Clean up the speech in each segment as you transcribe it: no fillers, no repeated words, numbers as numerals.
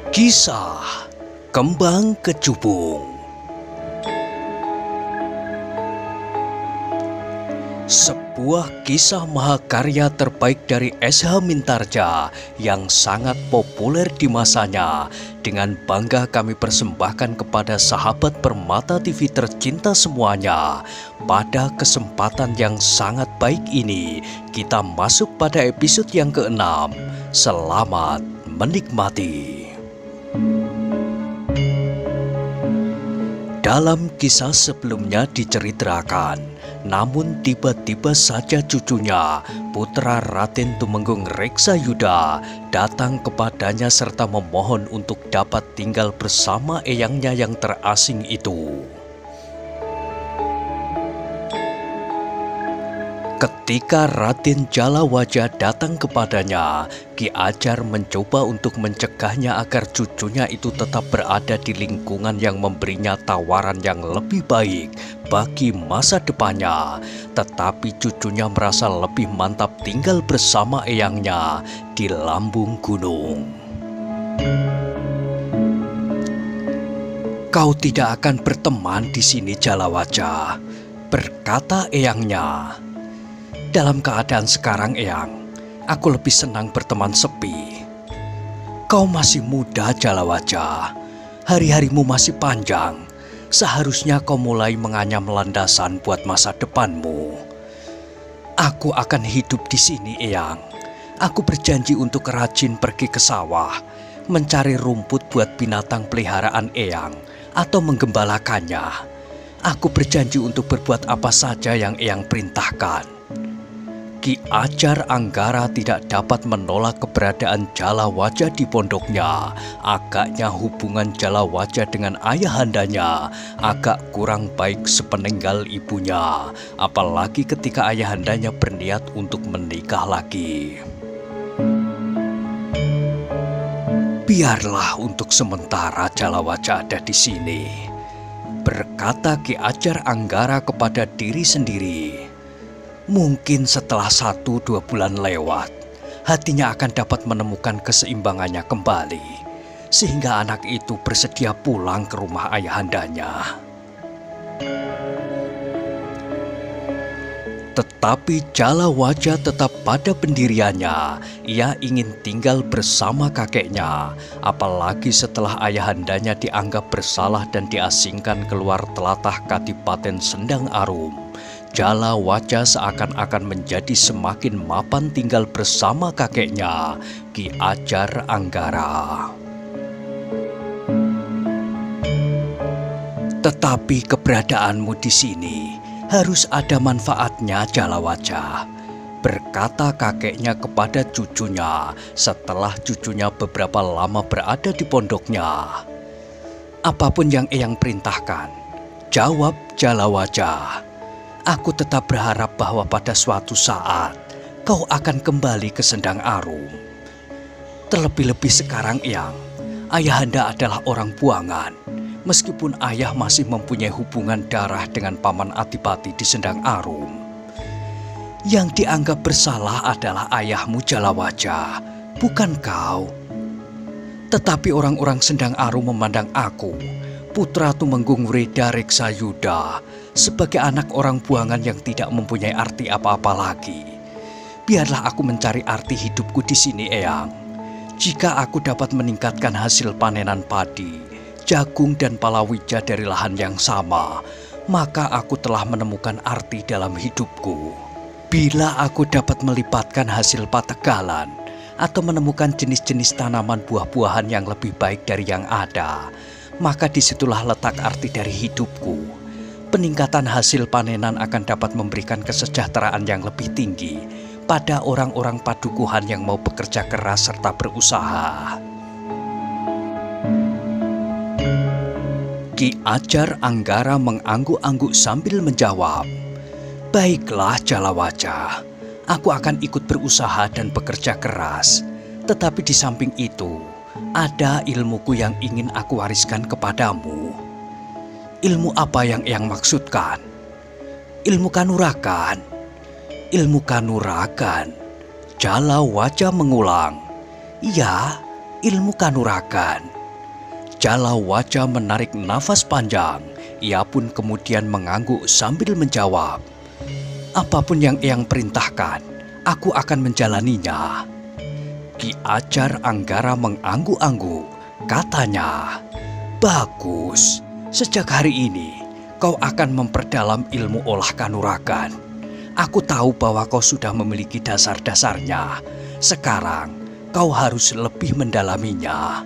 Kisah Kembang Kecubung. Sebuah kisah mahakarya terbaik dari S.H. Mintarja yang sangat populer di masanya. Dengan bangga kami persembahkan kepada sahabat Permata TV tercinta semuanya. Pada kesempatan yang sangat baik ini, kita masuk pada episode yang ke-6. Selamat menikmati. Dalam kisah sebelumnya diceritakan, namun tiba-tiba saja cucunya, putra Raden Tumenggung Reksayuda, datang kepadanya serta memohon untuk dapat tinggal bersama eyangnya yang terasing itu. Ketika Raden Jalawaja datang kepadanya, Ki Ajar mencoba untuk mencegahnya agar cucunya itu tetap berada di lingkungan yang memberinya tawaran yang lebih baik bagi masa depannya. Tetapi cucunya merasa lebih mantap tinggal bersama eyangnya di lambung gunung. "Kau tidak akan berteman di sini, Jalawaja," berkata eyangnya. "Dalam keadaan sekarang, Eyang, aku lebih senang berteman sepi. Kau masih muda, Jalawaja. Hari-harimu masih panjang. Seharusnya kau mulai menganyam landasan buat masa depanmu. Aku akan hidup di sini, Eyang. Aku berjanji untuk rajin pergi ke sawah, mencari rumput buat binatang peliharaan Eyang, atau menggembalakannya. Aku berjanji untuk berbuat apa saja yang Eyang perintahkan." Ki Ajar Anggara tidak dapat menolak keberadaan Jalawaja di pondoknya. Agaknya hubungan Jalawaja dengan ayahandanya agak kurang baik sepeninggal ibunya, apalagi ketika ayahandanya berniat untuk menikah lagi. "Biarlah untuk sementara Jalawaja ada di sini," berkata Ki Ajar Anggara kepada diri sendiri. "Mungkin setelah 1-2 bulan lewat, hatinya akan dapat menemukan keseimbangannya kembali, sehingga anak itu bersedia pulang ke rumah ayahandanya." Tetapi Jalawaja tetap pada pendiriannya. Ia ingin tinggal bersama kakeknya, apalagi setelah ayahandanya dianggap bersalah dan diasingkan keluar telatah Kadipaten Sendang Arum. Jalawaja seakan-akan menjadi semakin mapan tinggal bersama kakeknya, Ki Ajar Anggara. "Tetapi keberadaanmu di sini harus ada manfaatnya, Jalawaja," berkata kakeknya kepada cucunya setelah cucunya beberapa lama berada di pondoknya. "Apapun yang Eyang perintahkan," jawab Jalawaja. "Aku tetap berharap bahwa pada suatu saat kau akan kembali ke Sendang Arum. Terlebih-lebih sekarang, Eyang, ayahanda adalah orang buangan. Meskipun ayah masih mempunyai hubungan darah dengan Paman Adipati di Sendang Arum. Yang dianggap bersalah adalah ayahmu, Jalawaja, bukan kau. Tetapi orang-orang Sendang Arum memandang aku, putra Tumenggung Wreda Reksayuda, sebagai anak orang buangan yang tidak mempunyai arti apa-apa lagi. Biarlah aku mencari arti hidupku di sini, Eyang. Jika aku dapat meningkatkan hasil panenan padi, jagung dan palawija dari lahan yang sama, maka aku telah menemukan arti dalam hidupku. Bila aku dapat melipatkan hasil pategalan atau menemukan jenis-jenis tanaman buah-buahan yang lebih baik dari yang ada, maka disitulah letak arti dari hidupku. Peningkatan hasil panenan akan dapat memberikan kesejahteraan yang lebih tinggi pada orang-orang padukuhan yang mau bekerja keras serta berusaha." Ki Ajar Anggara mengangguk-angguk sambil menjawab, "Baiklah, Jalawaja, aku akan ikut berusaha dan bekerja keras. Tetapi di samping itu, ada ilmuku yang ingin aku wariskan kepadamu." "Ilmu apa yang Eyang maksudkan?" "Ilmu kanuragan." Ilmu kanuragan. Jala Wajah mengulang. Iya, ilmu kanuragan. Jala Wajah menarik nafas panjang. Ia pun kemudian mengangguk sambil menjawab. Apapun yang Eyang perintahkan, aku akan menjalaninya. Ki Ajar Anggara mengangguk-angguk. Katanya, bagus, sejak hari ini kau akan memperdalam ilmu olah kanuragan. Aku tahu bahwa kau sudah memiliki dasar-dasarnya. Sekarang kau harus lebih mendalaminya.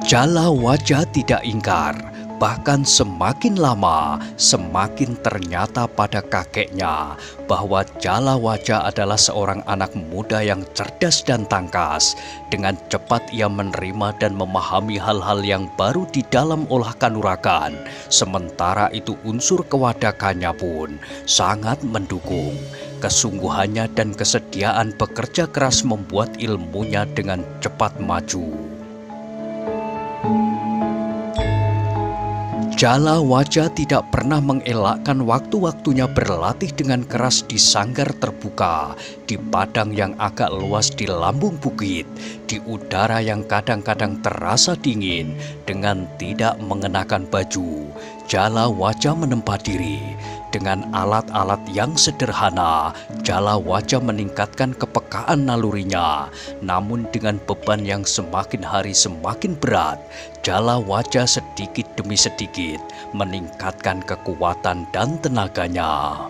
Jala Wajah tidak ingkar, bahkan semakin lama semakin ternyata pada kakeknya bahwa Jala Wajah adalah seorang anak muda yang cerdas dan tangkas. Dengan cepat ia menerima dan memahami hal-hal yang baru di dalam olah kanuragan. Sementara itu unsur kewadakannya pun sangat mendukung. Kesungguhannya dan kesediaan bekerja keras membuat ilmunya dengan cepat maju. Jala Wajah tidak pernah mengelakkan waktu-waktunya berlatih dengan keras di sanggar terbuka, di padang yang agak luas di lambung bukit, di udara yang kadang-kadang terasa dingin. Dengan tidak mengenakan baju, Jala Wajah menempa diri. Dengan alat-alat yang sederhana, Jala Wajah meningkatkan kepekaan nalurinya. Namun dengan beban yang semakin hari semakin berat, Jala Wajah sedikit demi sedikit meningkatkan kekuatan dan tenaganya.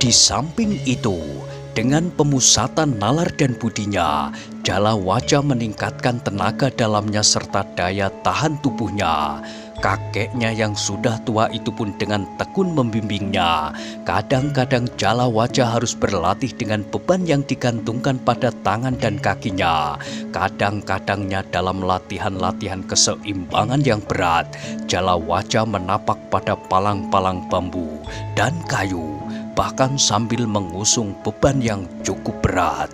Di samping itu, dengan pemusatan nalar dan budinya, Jala Wajah meningkatkan tenaga dalamnya serta daya tahan tubuhnya. Kakeknya yang sudah tua itu pun dengan tekun membimbingnya. Kadang-kadang Jala Wajah harus berlatih dengan beban yang digantungkan pada tangan dan kakinya. Kadang-kadangnya dalam latihan-latihan keseimbangan yang berat, Jala Wajah menapak pada palang-palang bambu dan kayu, bahkan sambil mengusung beban yang cukup berat.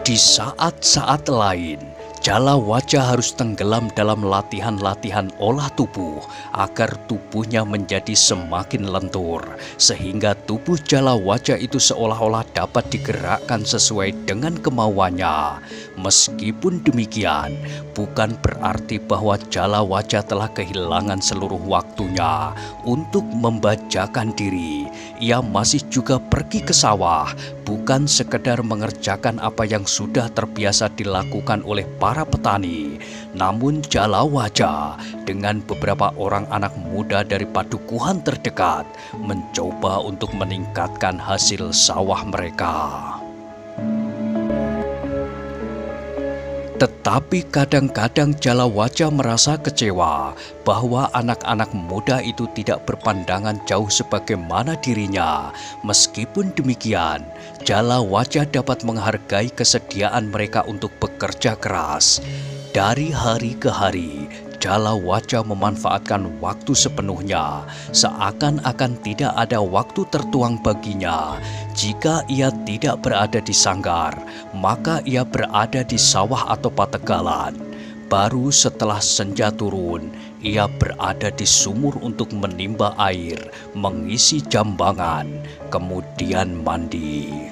Di saat-saat lain, Jala Wajah harus tenggelam dalam latihan-latihan olah tubuh agar tubuhnya menjadi semakin lentur, sehingga tubuh Jala Wajah itu seolah-olah dapat digerakkan sesuai dengan kemauannya. Meskipun demikian, bukan berarti bahwa Jala Wajah telah kehilangan seluruh waktunya untuk membajakan diri. Ia masih juga pergi ke sawah, bukan sekedar mengerjakan apa yang sudah terbiasa dilakukan oleh para petani. Namun Jala Wajah dengan beberapa orang anak muda dari padukuhan terdekat mencoba untuk meningkatkan hasil sawah mereka. Tetapi kadang-kadang Jala Wajah merasa kecewa bahwa anak-anak muda itu tidak berpandangan jauh sebagaimana dirinya. Meskipun demikian, Jala Wajah dapat menghargai kesediaan mereka untuk bekerja keras. Dari hari ke hari, Jala Wajah memanfaatkan waktu sepenuhnya, seakan-akan tidak ada waktu tertuang baginya. Jika ia tidak berada di sanggar, maka ia berada di sawah atau pategalan. Baru setelah senja turun, ia berada di sumur untuk menimba air, mengisi jambangan, kemudian mandi.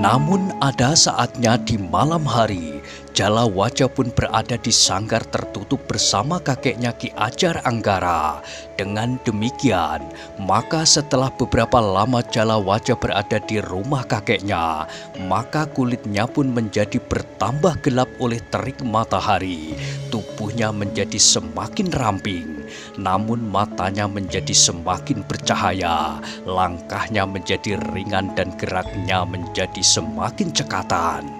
Namun ada saatnya di malam hari, Jala Wajah pun berada di sanggar tertutup bersama kakeknya Ki Ajar Anggara. Dengan demikian, maka setelah beberapa lama Jala Wajah berada di rumah kakeknya, maka kulitnya pun menjadi bertambah gelap oleh terik matahari. Tubuhnya menjadi semakin ramping, namun matanya menjadi semakin bercahaya. Langkahnya menjadi ringan dan geraknya menjadi semakin cekatan.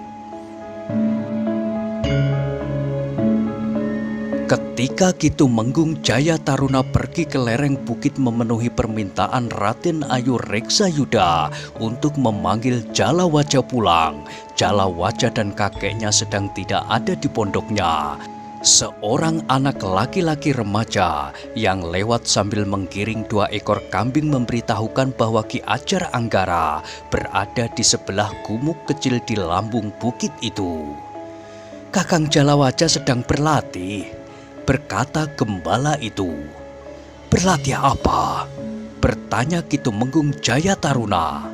Ketika Kitu Menggung Jaya Taruna pergi ke lereng bukit memenuhi permintaan Raden Ayu Reksayuda untuk memanggil Jala Wajah pulang, Jala Wajah dan kakeknya sedang tidak ada di pondoknya. Seorang anak laki-laki remaja yang lewat sambil menggiring 2 ekor kambing memberitahukan bahwa Ki Ajar Anggara berada di sebelah gumuk kecil di lambung bukit itu. "Kakang Jalawaja sedang berlatih," berkata gembala itu. "Berlatih apa?" bertanya Ki Tumenggung Jaya Taruna.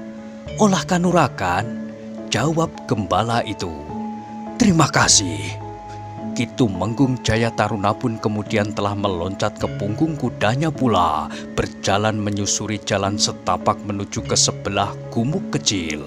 "Olah kanuragan," jawab gembala itu. "Terima kasih." Ki Tumenggung Jaya Taruna pun kemudian telah meloncat ke punggung kudanya pula, berjalan menyusuri jalan setapak menuju ke sebelah gumuk kecil.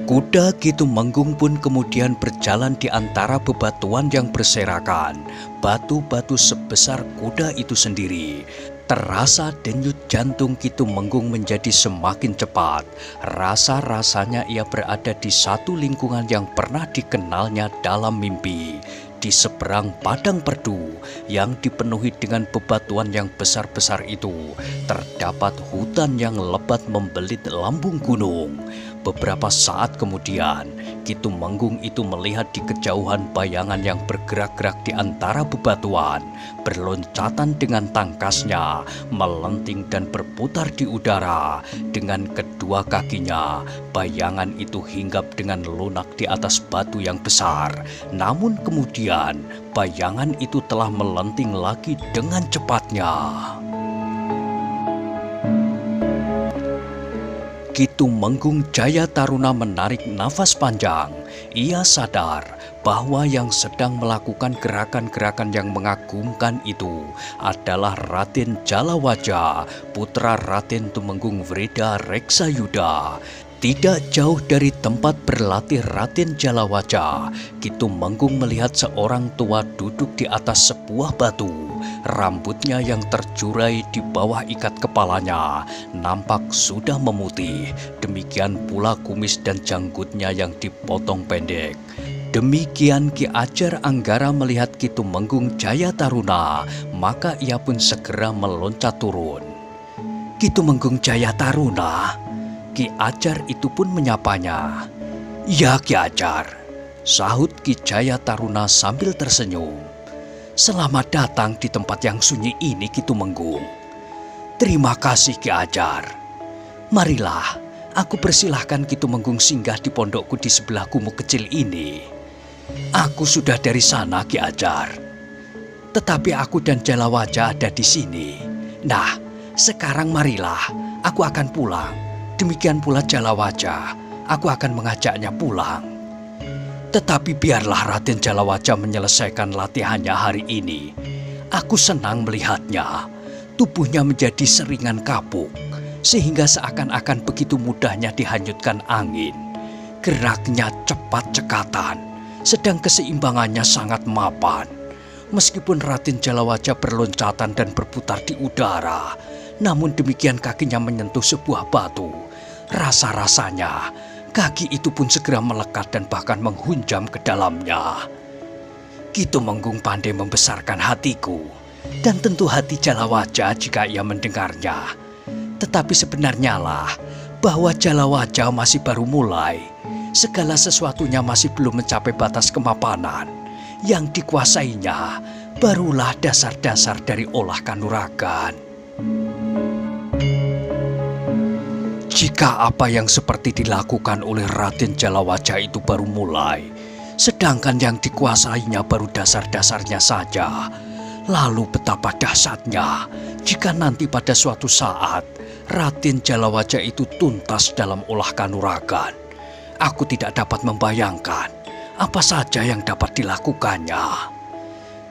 Kuda Ki Tumenggung pun kemudian berjalan di antara bebatuan yang berserakan. Batu-batu sebesar kuda itu sendiri. Terasa denyut jantung Ki Tumenggung menjadi semakin cepat. Rasa-rasanya ia berada di satu lingkungan yang pernah dikenalnya dalam mimpi. Di seberang padang perdu yang dipenuhi dengan bebatuan yang besar-besar itu, terdapat hutan yang lebat membelit lambung gunung. Beberapa saat kemudian, Ki Tumenggung itu melihat di kejauhan bayangan yang bergerak-gerak di antara bebatuan, berloncatan dengan tangkasnya, melenting dan berputar di udara. Dengan kedua kakinya, bayangan itu hinggap dengan lunak di atas batu yang besar. Namun kemudian, bayangan itu telah melenting lagi dengan cepatnya. Ki Tumenggung Jaya Taruna menarik nafas panjang. Ia sadar bahwa yang sedang melakukan gerakan-gerakan yang mengagumkan itu adalah Raden Jalawaja, putra Raden Tumenggung Wreda Reksayuda. Tidak jauh dari tempat berlatih Raden Jalawaja, Ki Tumenggung melihat seorang tua duduk di atas sebuah batu. Rambutnya yang terjurai di bawah ikat kepalanya nampak sudah memutih. Demikian pula kumis dan janggutnya yang dipotong pendek. Demikian Ki Ajar Anggara melihat Ki Tumenggung Jaya Taruna, maka ia pun segera meloncat turun. "Ki Tumenggung Jaya Taruna?" Ki Ajar itu pun menyapanya. "Ya Ki Ajar," sahut Ki Jaya Taruna sambil tersenyum. "Selamat datang di tempat yang sunyi ini Ki Tumenggung." "Terima kasih Ki Ajar. Marilah, aku persilahkan Ki Tumenggung singgah di pondokku di sebelah gumuk kecil ini." "Aku sudah dari sana Ki Ajar. Tetapi aku dan Jalawaja ada di sini. Nah, sekarang marilah, aku akan pulang. Demikian pula Jalawaja, aku akan mengajaknya pulang." "Tetapi biarlah Raden Jalawaja menyelesaikan latihannya hari ini. Aku senang melihatnya. Tubuhnya menjadi seringan kapuk, sehingga seakan-akan begitu mudahnya dihanyutkan angin. Geraknya cepat cekatan, sedang keseimbangannya sangat mapan. Meskipun Raden Jalawaja berloncatan dan berputar di udara, namun demikian kakinya menyentuh sebuah batu. Rasa-rasanya kaki itu pun segera melekat dan bahkan menghunjam ke dalamnya. Ki Tumenggung pandai membesarkan hatiku, dan tentu hati Jalawaja jika ia mendengarnya. Tetapi sebenarnya lah bahwa Jalawaja masih baru mulai. Segala sesuatunya masih belum mencapai batas kemapanan. Yang dikuasainya barulah dasar-dasar dari olah kanuragan. Jika apa yang seperti dilakukan oleh Raden Jalawaja itu baru mulai, sedangkan yang dikuasainya baru dasar-dasarnya saja, lalu betapa dahsyatnya jika nanti pada suatu saat Raden Jalawaja itu tuntas dalam olah kanuragan. Aku tidak dapat membayangkan apa saja yang dapat dilakukannya."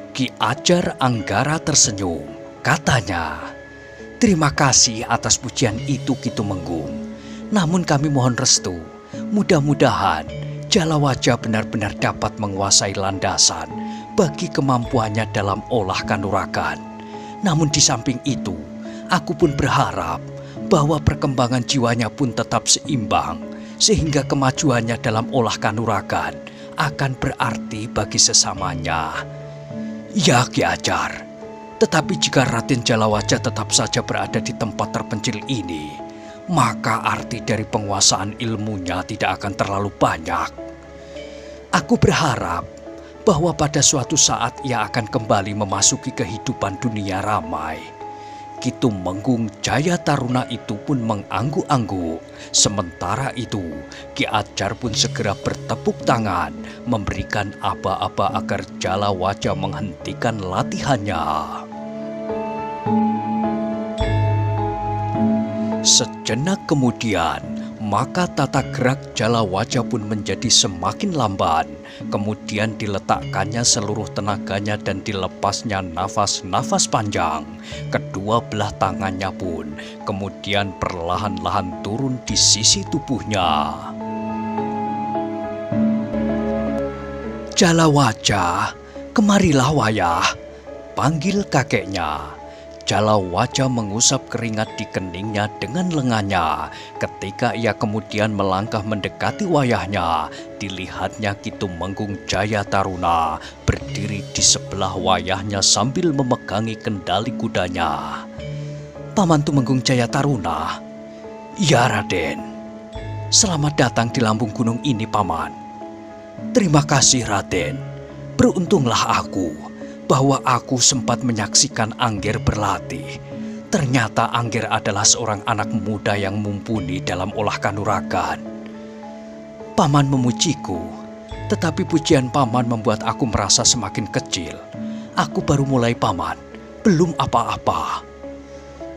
Ki Ajar Anggara tersenyum. Katanya, "Terima kasih atas pujian itu Ki Tumenggung. Namun kami mohon restu, mudah-mudahan Jalawaja benar-benar dapat menguasai landasan bagi kemampuannya dalam olah kanuragan. Namun di samping itu, aku pun berharap bahwa perkembangan jiwanya pun tetap seimbang, sehingga kemajuannya dalam olah kanuragan akan berarti bagi sesamanya." "Ya Ki Ajar, tetapi jika Raden Jalawaja tetap saja berada di tempat terpencil ini, maka arti dari penguasaan ilmunya tidak akan terlalu banyak." Aku berharap bahwa pada suatu saat ia akan kembali memasuki kehidupan dunia ramai. Ki Tumenggung Jaya Taruna itu pun mengangguk-angguk. Sementara itu, Ki Ajar pun segera bertepuk tangan, memberikan aba-aba agar Jalawaja menghentikan latihannya. Sejenak kemudian, maka tata gerak Jalawaja pun menjadi semakin lamban. Kemudian diletakkannya seluruh tenaganya dan dilepasnya nafas-nafas panjang. Kedua belah tangannya pun kemudian perlahan-lahan turun di sisi tubuhnya. Jalawaja, kemarilah wayah, panggil kakeknya. Jalawaja mengusap keringat di keningnya dengan lengannya. Ketika ia kemudian melangkah mendekati wayahnya, dilihatnya Ki Tumenggung Jaya Taruna berdiri di sebelah wayahnya sambil memegangi kendali kudanya. "Paman Tumenggung Jaya Taruna." "Ya, Raden. Selamat datang di lambung gunung ini, Paman." "Terima kasih, Raden. Beruntunglah aku bahwa aku sempat menyaksikan Angger berlatih. Ternyata Angger adalah seorang anak muda yang mumpuni dalam olah kanuragan." "Paman memujiku, tetapi pujian Paman membuat aku merasa semakin kecil. Aku baru mulai, Paman, belum apa-apa."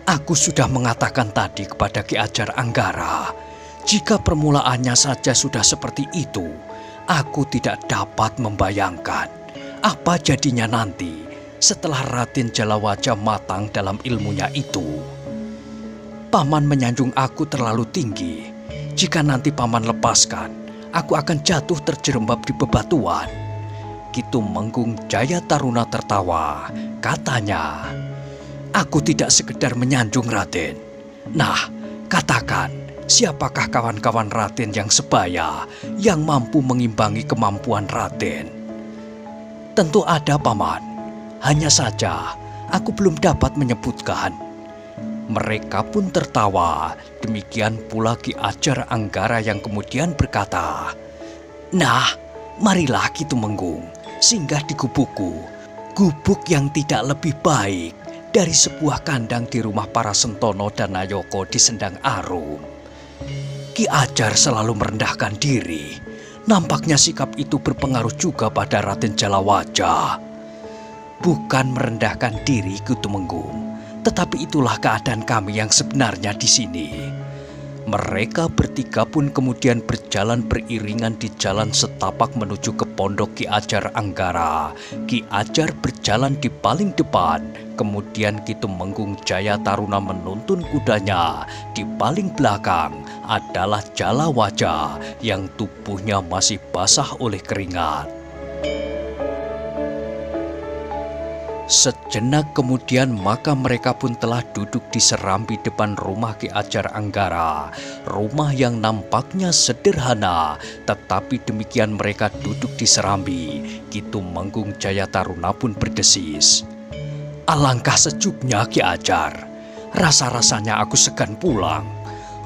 "Aku sudah mengatakan tadi kepada Ki Ajar Anggara, jika permulaannya saja sudah seperti itu, aku tidak dapat membayangkan apa jadinya nanti setelah Raden Jalawaja matang dalam ilmunya itu. Paman menyanjung aku terlalu tinggi. Jika nanti Paman lepaskan, aku akan jatuh terjerembab di bebatuan." Ki Tumenggung Jaya Taruna tertawa. Katanya, "Aku tidak sekedar menyanjung, Raden. Nah, katakan, siapakah kawan-kawan Raden yang sebaya, yang mampu mengimbangi kemampuan Raden?" "Tentu ada, Paman. Hanya saja aku belum dapat menyebutkan." Mereka pun tertawa. Demikian pula Ki Ajar Anggara yang kemudian berkata, "Nah, marilah Ki Tumenggung singgah di gubukku. Gubuk yang tidak lebih baik dari sebuah kandang di rumah para Sentono dan Nayoko di Sendang Arum." Ki Ajar selalu merendahkan diri. Nampaknya sikap itu berpengaruh juga pada Raden Jalawaja. "Bukan merendahkan diri, Ki Tumenggung, tetapi itulah keadaan kami yang sebenarnya di sini." Mereka bertiga pun kemudian berjalan beriringan di jalan setapak menuju ke pondok Ki Ajar Anggara. Ki Ajar berjalan di paling depan, kemudian Ki Tumenggung Jaya Taruna menuntun kudanya. Di paling belakang adalah Jalawaja yang tubuhnya masih basah oleh keringat. Sejenak kemudian maka mereka pun telah duduk di serambi depan rumah Ki Ajar Anggara. Rumah yang nampaknya sederhana, tetapi demikian mereka duduk di serambi, Ki Tumenggung Jaya Taruna pun berdesis, "Alangkah sejuknya, Ki Ajar. Rasa-rasanya aku segan pulang.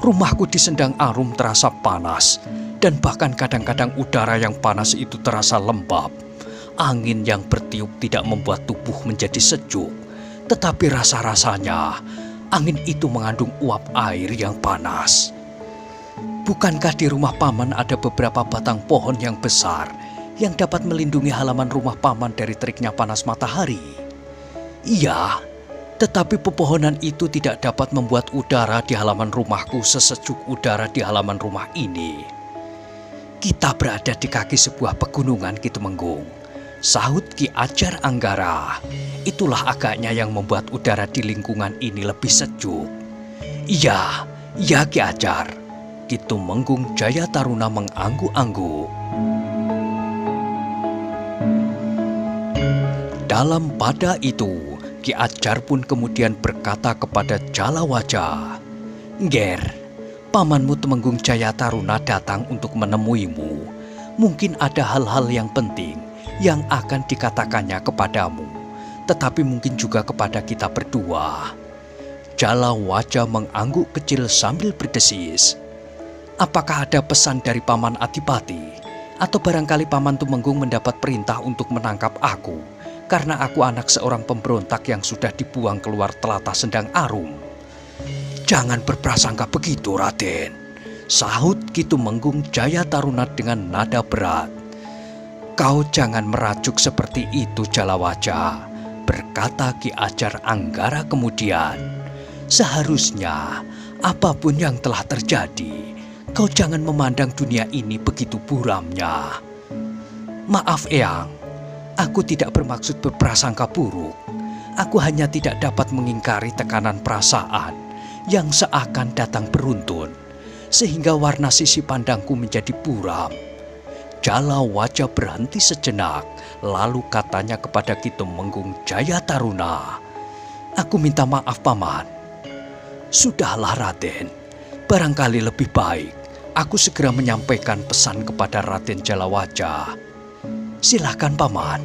Rumahku di Sendang Arum terasa panas, dan bahkan kadang-kadang udara yang panas itu terasa lembab. Angin yang bertiup tidak membuat tubuh menjadi sejuk, tetapi rasa-rasanya angin itu mengandung uap air yang panas. Bukankah di rumah Paman ada beberapa batang pohon yang besar yang dapat melindungi halaman rumah Paman dari teriknya panas matahari?" "Iya, tetapi pepohonan itu tidak dapat membuat udara di halaman rumahku sesejuk udara di halaman rumah ini." "Kita berada di kaki sebuah pegunungan, Ki Tumenggung," sahut Ki Ajar Anggara. "Itulah agaknya yang membuat udara di lingkungan ini lebih sejuk." Iya, Ki Ajar." Ki Tumenggung Jaya Taruna mengangguk-angguk. Dalam pada itu, Ki Ajar pun kemudian berkata kepada Jalawaja, "Nger, pamanmu Tumenggung Jaya Taruna datang untuk menemuimu. Mungkin ada hal-hal yang penting yang akan dikatakannya kepadamu, tetapi mungkin juga kepada kita berdua." Jalawaja mengangguk kecil sambil berdesis, "Apakah ada pesan dari Paman Adipati?" Atau barangkali Paman Tumenggung mendapat perintah untuk menangkap aku karena aku anak seorang pemberontak yang sudah dibuang keluar telatah Sendang Arum. Jangan berprasangka begitu, Raden, sahut Ki Tumenggung Jayataruna dengan nada berat. Kau jangan merajuk seperti itu, Jalawaja, berkata Ki Ajar Anggara kemudian. Seharusnya apapun yang telah terjadi, kau jangan memandang dunia ini begitu buramnya. Maaf, Eyang, aku tidak bermaksud berprasangka buruk. Aku hanya tidak dapat mengingkari tekanan perasaan yang seakan datang beruntun, sehingga warna sisi pandangku menjadi buram. Jalawaja berhenti sejenak, lalu katanya kepada Ki Tumenggung Jayataruna, "Aku minta maaf, Paman." "Sudahlah, Raden. Barangkali lebih baik aku segera menyampaikan pesan kepada Raden Jalawaja. Silakan, Paman."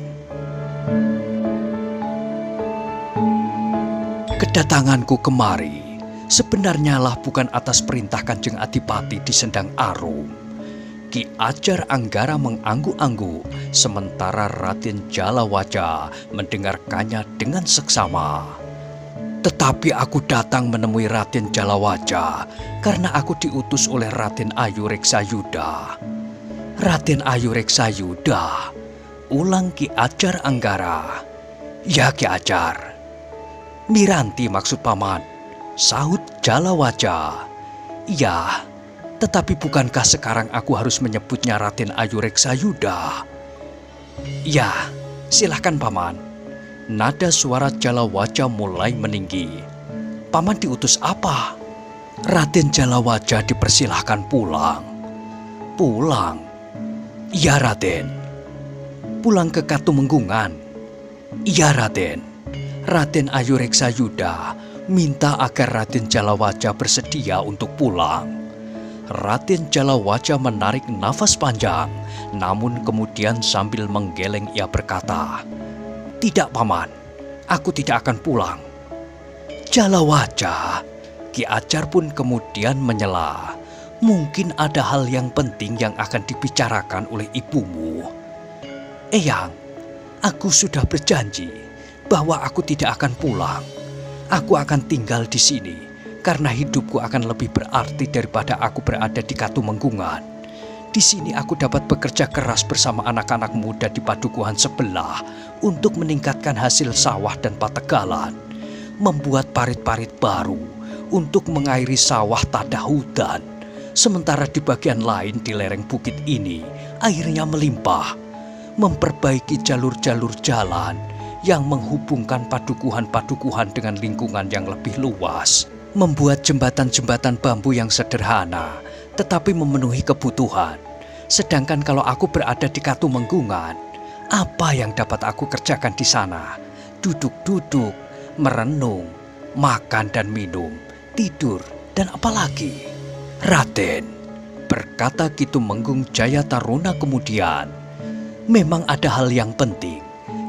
Kedatanganku kemari sebenarnya lah bukan atas perintah Kanjeng Adipati di Sendang Arum. Ki Ajar Anggara mengangguk-angguk, sementara Raden Jalawaja mendengarkannya dengan seksama. "Tetapi aku datang menemui Raden Jalawaja karena aku diutus oleh Raden Ayu Reksayuda." "Raden Ayu Reksayuda," ulang Ki Ajar Anggara. "Ya, Ki Ajar." "Miranti maksud Paman," sahut Jalawaja. "Ya, tetapi bukankah sekarang aku harus menyebutnya Raden Ayu Reksayuda?" "Ya, silahkan Paman." Nada suara Jalawaja mulai meninggi. "Paman diutus apa?" "Raden Jalawaja dipersilahkan pulang." "Pulang?" "Iya, Raden." "Pulang ke Katumenggungan?" "Iya, Raden. Raden Ayu Reksayuda minta agar Raden Jalawaja bersedia untuk pulang." Raden Jalawaja menarik nafas panjang, namun kemudian sambil menggeleng ia berkata, "Tidak, Paman, aku tidak akan pulang." "Jalawaja," Ki Ajar pun kemudian menyela, "mungkin ada hal yang penting yang akan dibicarakan oleh ibumu." "Eyang, aku sudah berjanji bahwa aku tidak akan pulang. Aku akan tinggal di sini karena hidupku akan lebih berarti daripada aku berada di Katumenggungan. Di sini aku dapat bekerja keras bersama anak-anak muda di padukuhan sebelah untuk meningkatkan hasil sawah dan pategalan, membuat parit-parit baru untuk mengairi sawah tada hutan. Sementara di bagian lain di lereng bukit ini airnya melimpah, memperbaiki jalur-jalur jalan yang menghubungkan padukuhan-padukuhan dengan lingkungan yang lebih luas, membuat jembatan-jembatan bambu yang sederhana tetapi memenuhi kebutuhan. Sedangkan kalau aku berada di Katumenggungan, apa yang dapat aku kerjakan di sana? Duduk-duduk, merenung, makan dan minum, tidur, dan apalagi?" "Raden," berkata Ki Tumenggung Jayataruna kemudian, "memang ada hal yang penting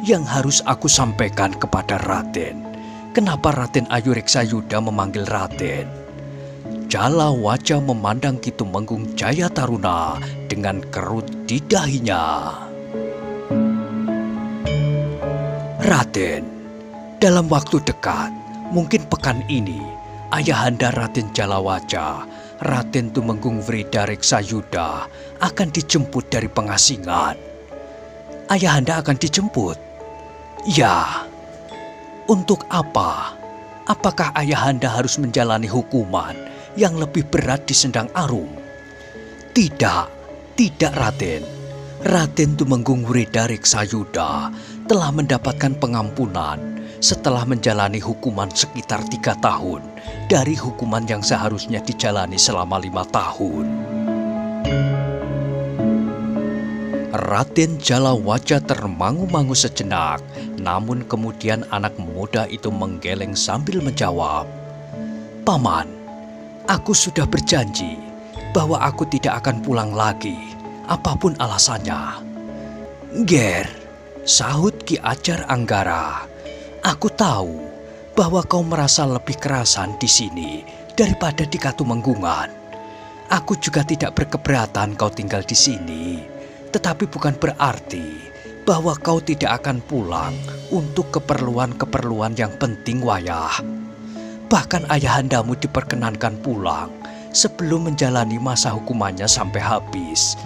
yang harus aku sampaikan kepada Raden. Kenapa Raden Ayu Reksayuda memanggil Raden?" Jalawaja memandang Ki Tumenggung Jayataruna dengan kerut di dahinya. "Raden, dalam waktu dekat, mungkin pekan ini, Ayahanda Raden Jalawaja, Raden Tumenggung Wrida Reksayuda akan dijemput dari pengasingan." "Ayahanda akan dijemput?" "Ya." "Untuk apa? Apakah Ayahanda harus menjalani hukuman yang lebih berat di Sendang Arum?" "Tidak, tidak Raden. Raden Tumenggung Wrida Reksayuda telah mendapatkan pengampunan setelah menjalani hukuman sekitar 3 tahun dari hukuman yang seharusnya dijalani selama 5 tahun. Raden Jalawaja termangu-mangu sejenak, namun kemudian anak muda itu menggeleng sambil menjawab, "Paman, aku sudah berjanji bahwa aku tidak akan pulang lagi, apapun alasannya." "Ger," sahut Ki Ajar Anggara, "aku tahu bahwa kau merasa lebih kerasan di sini daripada di Katumenggungan. Aku juga tidak berkeberatan kau tinggal di sini. Tetapi bukan berarti bahwa kau tidak akan pulang untuk keperluan-keperluan yang penting, Wayah. Bahkan ayahandamu diperkenankan pulang sebelum menjalani masa hukumannya sampai habis.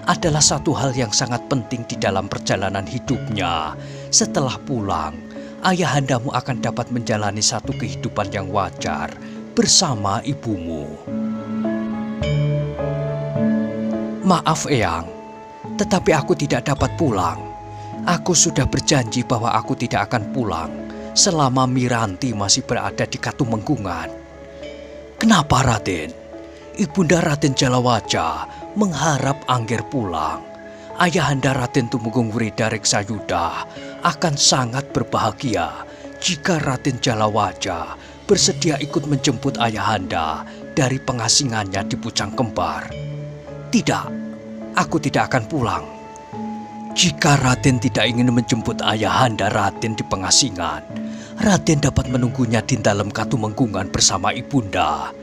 Adalah satu hal yang sangat penting di dalam perjalanan hidupnya. Setelah pulang, ayahandamu akan dapat menjalani satu kehidupan yang wajar bersama ibumu. Maaf, Eyang, tetapi aku tidak dapat pulang. Aku sudah berjanji bahwa aku tidak akan pulang selama Miranti masih berada di Katumenggungan. Kenapa, Raden? Ibunda Raden Jalawaja mengharap Angger pulang. Ayahanda Raden Tumenggung Wreda Reksayuda akan sangat berbahagia jika Raden Jalawaja bersedia ikut menjemput ayahanda dari pengasingannya di Pucang Kembar. Tidak, aku tidak akan pulang. Jika Raden tidak ingin menjemput ayahanda Raden di pengasingan, Raden dapat menunggunya di dalam Katumenggungan bersama ibunda.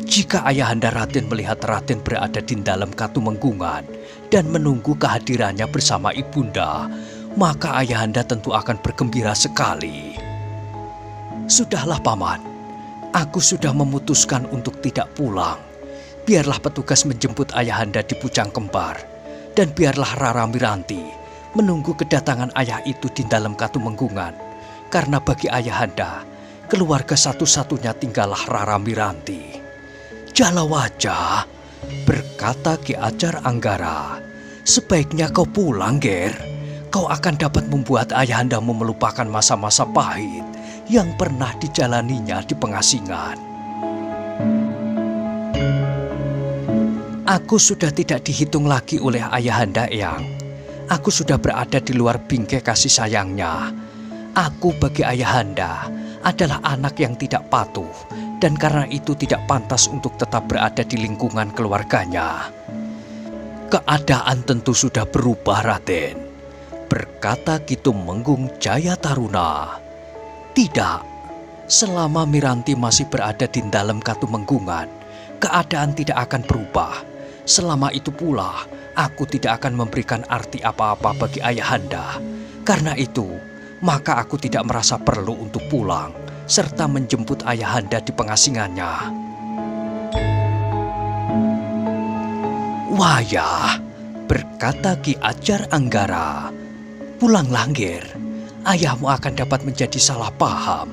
Jika ayahanda Raden melihat Raden berada di dalam Katumenggungan dan menunggu kehadirannya bersama ibunda, maka ayahanda tentu akan bergembira sekali. Sudahlah, Paman. Aku sudah memutuskan untuk tidak pulang. Biarlah petugas menjemput ayahanda di Pucang Kembar, dan biarlah Rara Miranti menunggu kedatangan ayah itu di dalam Katumenggungan. Karena bagi ayahanda, keluarga satu-satunya tinggallah Rara Miranti. Jalawaja, berkata Ki Ajar Anggara, sebaiknya kau pulang, Ger. Kau akan dapat membuat ayahandamu melupakan masa-masa pahit yang pernah dijalaninya di pengasingan. Aku sudah tidak dihitung lagi oleh ayahanda, Eyang. Aku sudah berada di luar bingkai kasih sayangnya. Aku bagi ayahanda adalah anak yang tidak patuh, dan karena itu tidak pantas untuk tetap berada di lingkungan keluarganya. Keadaan tentu sudah berubah, Raden, berkata Ki Tumenggung Jaya Taruna. Tidak, selama Miranti masih berada di dalam Katumenggungan, keadaan tidak akan berubah. Selama itu pula, aku tidak akan memberikan arti apa-apa bagi ayahanda. Karena itu, maka aku tidak merasa perlu untuk pulang serta menjemput ayahanda di pengasingannya. Wayah, berkata Ki Ajar Anggara, pulanglah, Ger. Ayahmu akan dapat menjadi salah paham.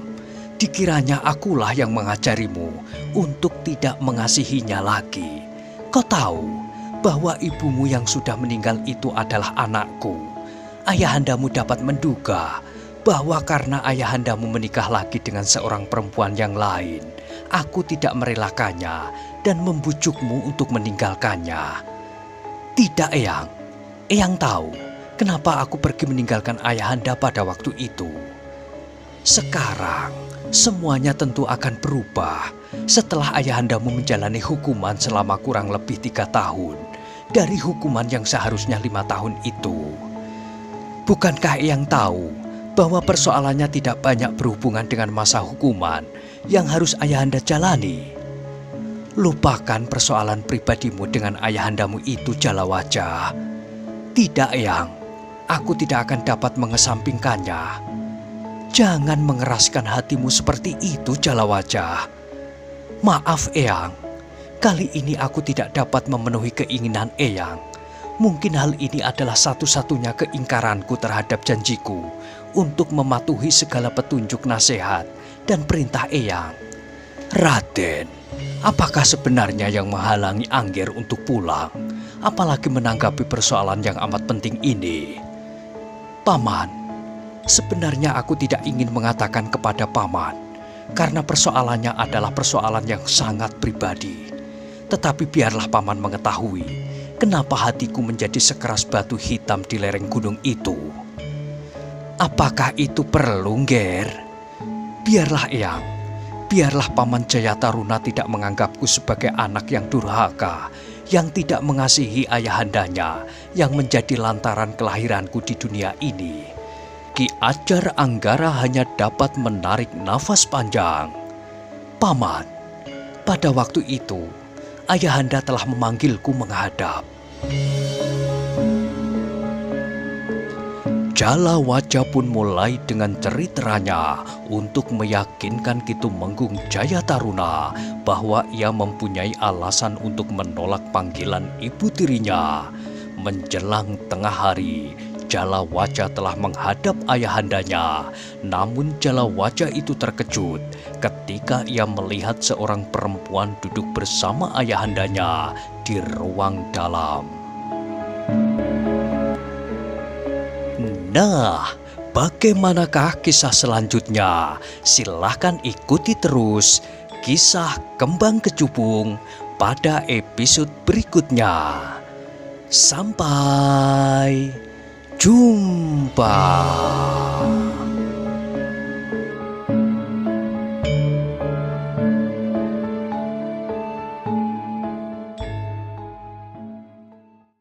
Dikiranya akulah yang mengajarimu untuk tidak mengasihinya lagi. Kau tahu bahwa ibumu yang sudah meninggal itu adalah anakku. Ayahandamu dapat menduga bahwa karena ayahandamu menikah lagi dengan seorang perempuan yang lain, aku tidak merelakannya dan membujukmu untuk meninggalkannya. Tidak, Eyang. Eyang tahu kenapa aku pergi meninggalkan ayahanda pada waktu itu. Sekarang, semuanya tentu akan berubah setelah ayahandamu menjalani hukuman selama kurang lebih 3 tahun dari hukuman yang seharusnya 5 tahun itu. Bukankah Eyang tahu bahwa persoalannya tidak banyak berhubungan dengan masa hukuman yang harus ayahanda jalani? Lupakan persoalan pribadimu dengan ayahandamu itu, Jalawaja. Tidak, Eyang. Aku tidak akan dapat mengesampingkannya. Jangan mengeraskan hatimu seperti itu, Jalawaja. Maaf, Eyang. Kali ini aku tidak dapat memenuhi keinginan Eyang. Mungkin hal ini adalah satu-satunya keingkaranku terhadap janjiku untuk mematuhi segala petunjuk nasihat dan perintah Eyang. Raden, apakah sebenarnya yang menghalangi Angger untuk pulang, apalagi menanggapi persoalan yang amat penting ini? Paman, sebenarnya aku tidak ingin mengatakan kepada Paman, karena persoalannya adalah persoalan yang sangat pribadi. Tetapi biarlah Paman mengetahui kenapa hatiku menjadi sekeras batu hitam di lereng gunung itu. Apakah itu perlu, Ger? Biarlah, Eyang. Biarlah Paman Jaya Taruna tidak menganggapku sebagai anak yang durhaka, yang tidak mengasihi ayahandanya, yang menjadi lantaran kelahiranku di dunia ini. Ki Ajar Anggara hanya dapat menarik nafas panjang. Paman, pada waktu itu, ayahanda telah memanggilku menghadap. Jalawaca pun mulai dengan ceriteranya untuk meyakinkan Ki Tumenggung Jayataruna bahwa ia mempunyai alasan untuk menolak panggilan ibu tirinya. Menjelang tengah hari, Jalawaca telah menghadap ayahandanya. Namun Jalawaca itu terkejut ketika ia melihat seorang perempuan duduk bersama ayahandanya di ruang dalam. Nah, bagaimanakah kisah selanjutnya? Silahkan ikuti terus kisah Kembang Kecubung pada episode berikutnya. Sampai jumpa.